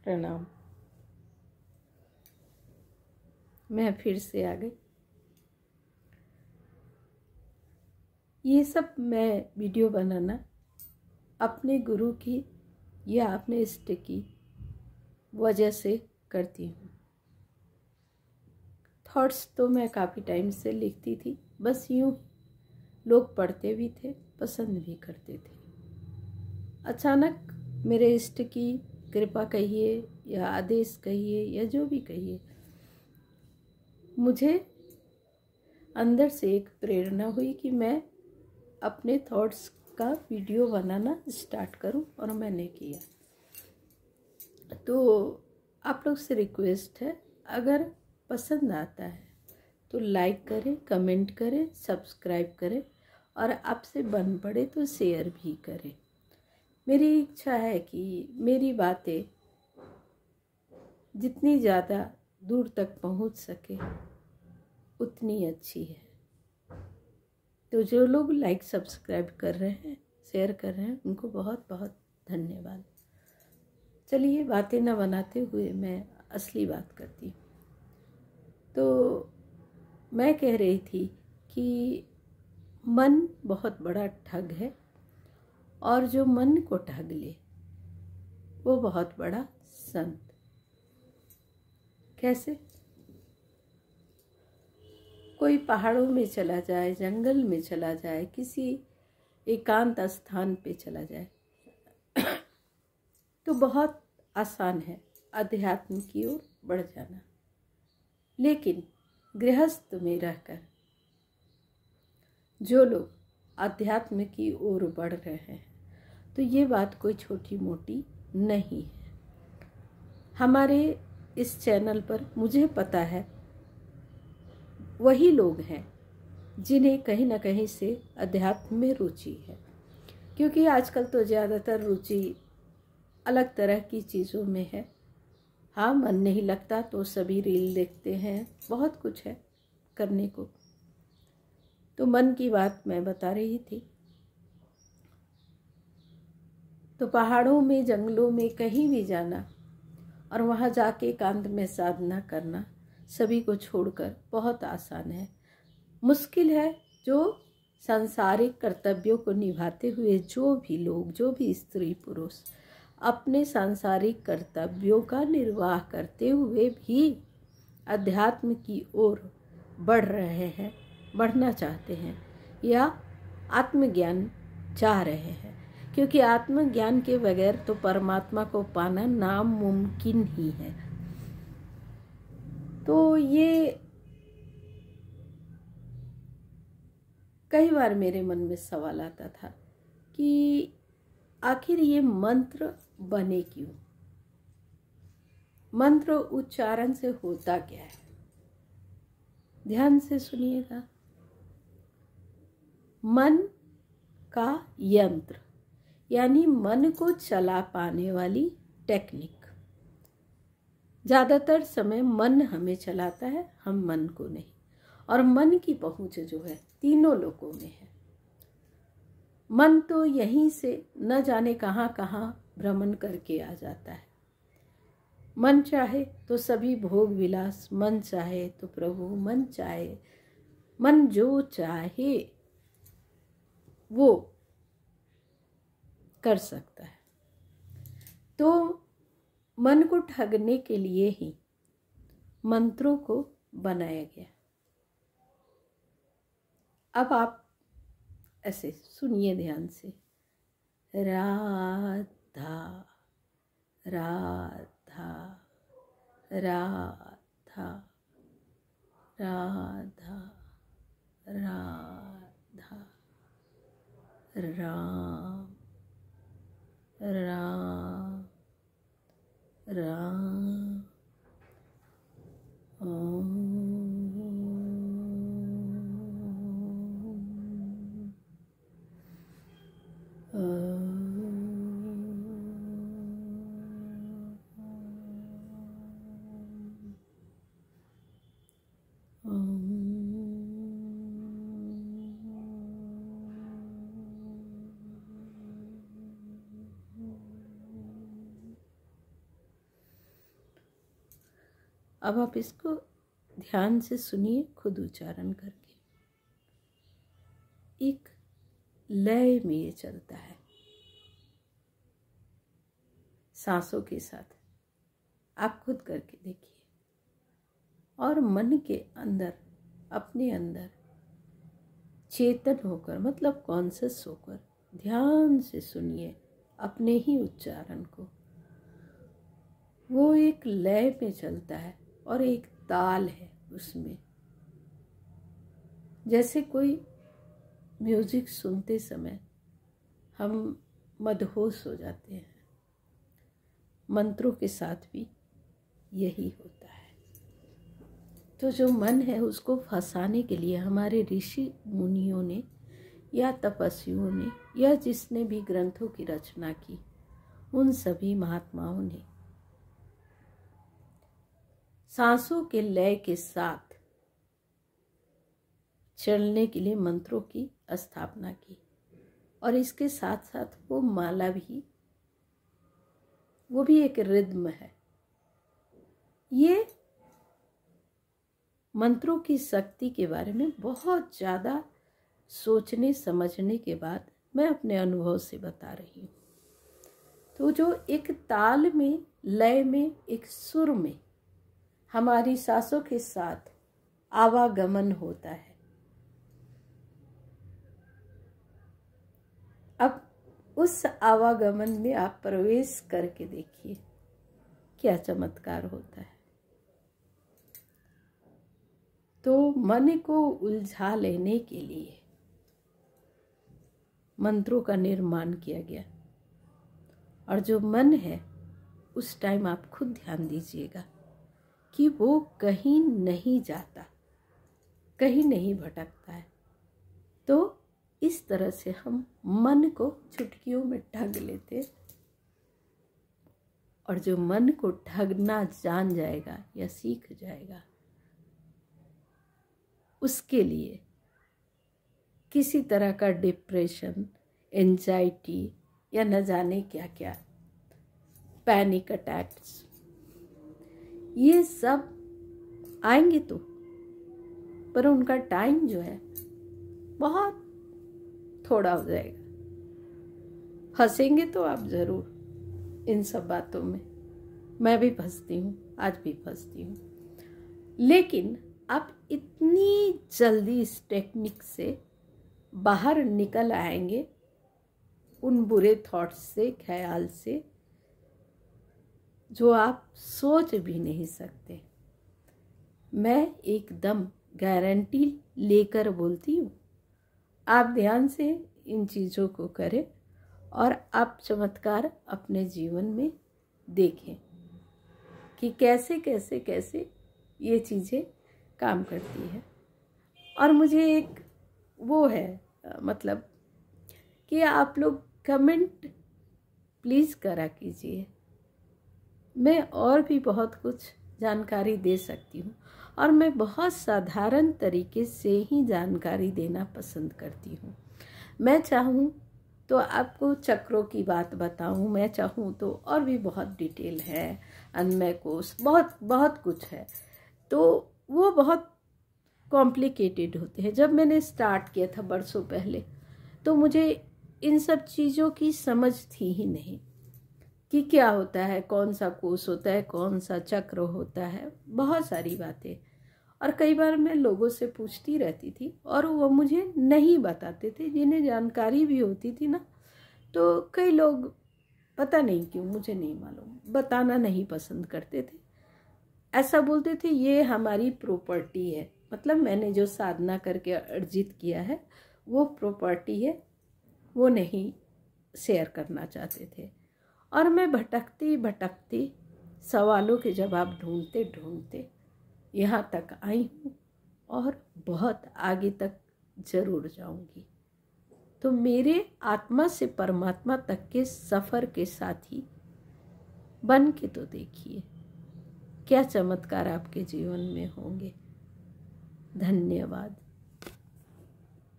प्रणाम। मैं फिर से आ गई। ये सब मैं वीडियो बनाना अपने गुरु की या अपने इष्ट की वजह से करती हूँ। थॉट्स तो मैं काफ़ी टाइम से लिखती थी, बस यूँ लोग पढ़ते भी थे, पसंद भी करते थे। अचानक मेरे इष्ट की कृपा कहिए या आदेश कहिए या जो भी कहिए, मुझे अंदर से एक प्रेरणा हुई कि मैं अपने थॉट्स का वीडियो बनाना स्टार्ट करूं, और मैंने किया। तो आप लोग से रिक्वेस्ट है, अगर पसंद आता है तो लाइक करें, कमेंट करें, सब्सक्राइब करें, और आपसे बन पड़े तो शेयर भी करें। मेरी इच्छा है कि मेरी बातें जितनी ज़्यादा दूर तक पहुंच सके उतनी अच्छी है। तो जो लोग लाइक सब्सक्राइब कर रहे हैं, शेयर कर रहे हैं, उनको बहुत बहुत धन्यवाद। चलिए, बातें न बनाते हुए मैं असली बात करती हूँ। तो मैं कह रही थी कि मन बहुत बड़ा ठग है, और जो मन को ठग ले वो बहुत बड़ा संत। कैसे? कोई पहाड़ों में चला जाए, जंगल में चला जाए, किसी एकांत स्थान पे चला जाए तो बहुत आसान है अध्यात्म की ओर बढ़ जाना। लेकिन गृहस्थ में रहकर जो लोग अध्यात्म की ओर बढ़ रहे हैं, तो ये बात कोई छोटी मोटी नहीं है। हमारे इस चैनल पर मुझे पता है वही लोग हैं जिन्हें कहीं ना कहीं से अध्यात्म में रुचि है, क्योंकि आजकल तो ज़्यादातर रुचि अलग तरह की चीज़ों में है। हाँ, मन नहीं लगता तो सभी रील देखते हैं, बहुत कुछ है करने को। तो मन की बात मैं बता रही थी। तो पहाड़ों में, जंगलों में कहीं भी जाना और वहाँ जाके एकांत में साधना करना सभी को छोड़कर बहुत आसान है। मुश्किल है जो सांसारिक कर्तव्यों को निभाते हुए जो भी लोग, जो भी स्त्री पुरुष अपने सांसारिक कर्तव्यों का निर्वाह करते हुए भी अध्यात्म की ओर बढ़ रहे हैं, बढ़ना चाहते हैं, या आत्मज्ञान चाह रहे हैं। क्योंकि आत्मज्ञान के बगैर तो परमात्मा को पाना नामुमकिन ही है। तो ये कई बार मेरे मन में सवाल आता था कि आखिर ये मंत्र बने क्यों? मंत्र उच्चारण से होता क्या है? ध्यान से सुनिएगा। मन का यंत्र, यानी मन को चला पाने वाली टेक्निक। ज़्यादातर समय मन हमें चलाता है, हम मन को नहीं। और मन की पहुंच जो है तीनों लोकों में है। मन तो यहीं से न जाने कहाँ कहाँ भ्रमण करके आ जाता है। मन चाहे तो सभी भोग विलास, मन चाहे तो प्रभु, मन चाहे, मन जो चाहे वो कर सकता है। तो मन को ठगने के लिए ही मंत्रों को बनाया गया। अब आप ऐसे सुनिए ध्यान से। राधा राधा राधा राधा राधा, राम राम राम, ओम अब आप इसको ध्यान से सुनिए, खुद उच्चारण करके। एक लय में ये चलता है सांसों के साथ, आप खुद करके देखिए। और मन के अंदर, अपने अंदर चेतन होकर, मतलब कॉन्शियस होकर ध्यान से सुनिए अपने ही उच्चारण को। वो एक लय में चलता है और एक ताल है उसमें। जैसे कोई म्यूजिक सुनते समय हम मदहोश हो जाते हैं, मंत्रों के साथ भी यही होता है। तो जो मन है उसको फंसाने के लिए हमारे ऋषि मुनियों ने या तपस्वियों ने या जिसने भी ग्रंथों की रचना की, उन सभी महात्माओं ने सांसों के लय के साथ चलने के लिए मंत्रों की स्थापना की। और इसके साथ साथ वो माला भी, वो भी एक रिद्म है। ये मंत्रों की शक्ति के बारे में बहुत ज़्यादा सोचने समझने के बाद मैं अपने अनुभव से बता रही हूँ। तो जो एक ताल में, लय में, एक सुर में हमारी सांसों के साथ आवागमन होता है। अब उस आवागमन में आप प्रवेश करके देखिए क्या चमत्कार होता है। तो मन को उलझा लेने के लिए मंत्रों का निर्माण किया गया। और जो मन है उस टाइम आप खुद ध्यान दीजिएगा कि वो कहीं नहीं जाता, कहीं नहीं भटकता है। तो इस तरह से हम मन को चुटकियों में ठग लेते। और जो मन को ठगना जान जाएगा या सीख जाएगा, उसके लिए किसी तरह का डिप्रेशन, एंजाइटी या न जाने क्या क्या, पैनिक अटैक्स, ये सब आएंगे तो, पर उनका टाइम जो है बहुत थोड़ा हो जाएगा। फंसेंगे तो आप ज़रूर इन सब बातों में। मैं भी फंसती हूँ, आज भी फंसती हूँ। लेकिन आप इतनी जल्दी इस टेक्निक से बाहर निकल आएंगे उन बुरे थॉट्स से, ख्याल से, जो आप सोच भी नहीं सकते। मैं एकदम गारंटी लेकर बोलती हूँ। आप ध्यान से इन चीज़ों को करें और आप चमत्कार अपने जीवन में देखें कि कैसे कैसे कैसे ये चीज़ें काम करती है। और मुझे एक वो है, मतलब कि आप लोग कमेंट प्लीज़ करा कीजिए। मैं और भी बहुत कुछ जानकारी दे सकती हूँ और मैं बहुत साधारण तरीके से ही जानकारी देना पसंद करती हूँ। मैं चाहूँ तो आपको चक्रों की बात बताऊँ, मैं चाहूँ तो और भी बहुत डिटेल है, अन्वय कोश, बहुत बहुत कुछ है। तो वो बहुत कॉम्प्लिकेटेड होते हैं। जब मैंने स्टार्ट किया था बरसों पहले, तो मुझे इन सब चीज़ों की समझ थी ही नहीं कि क्या होता है, कौन सा कोष होता है, कौन सा चक्र होता है, बहुत सारी बातें। और कई बार मैं लोगों से पूछती रहती थी और वो मुझे नहीं बताते थे। जिन्हें जानकारी भी होती थी ना, तो कई लोग पता नहीं क्यों, मुझे नहीं मालूम, बताना नहीं पसंद करते थे। ऐसा बोलते थे ये हमारी प्रॉपर्टी है, मतलब मैंने जो साधना करके अर्जित किया है वो प्रॉपर्टी है, वो नहीं शेयर करना चाहते थे। और मैं भटकती भटकती सवालों के जवाब ढूंढते ढूंढते यहाँ तक आई हूँ और बहुत आगे तक जरूर जाऊँगी। तो मेरे आत्मा से परमात्मा तक के सफ़र के साथी बन के तो देखिए क्या चमत्कार आपके जीवन में होंगे। धन्यवाद।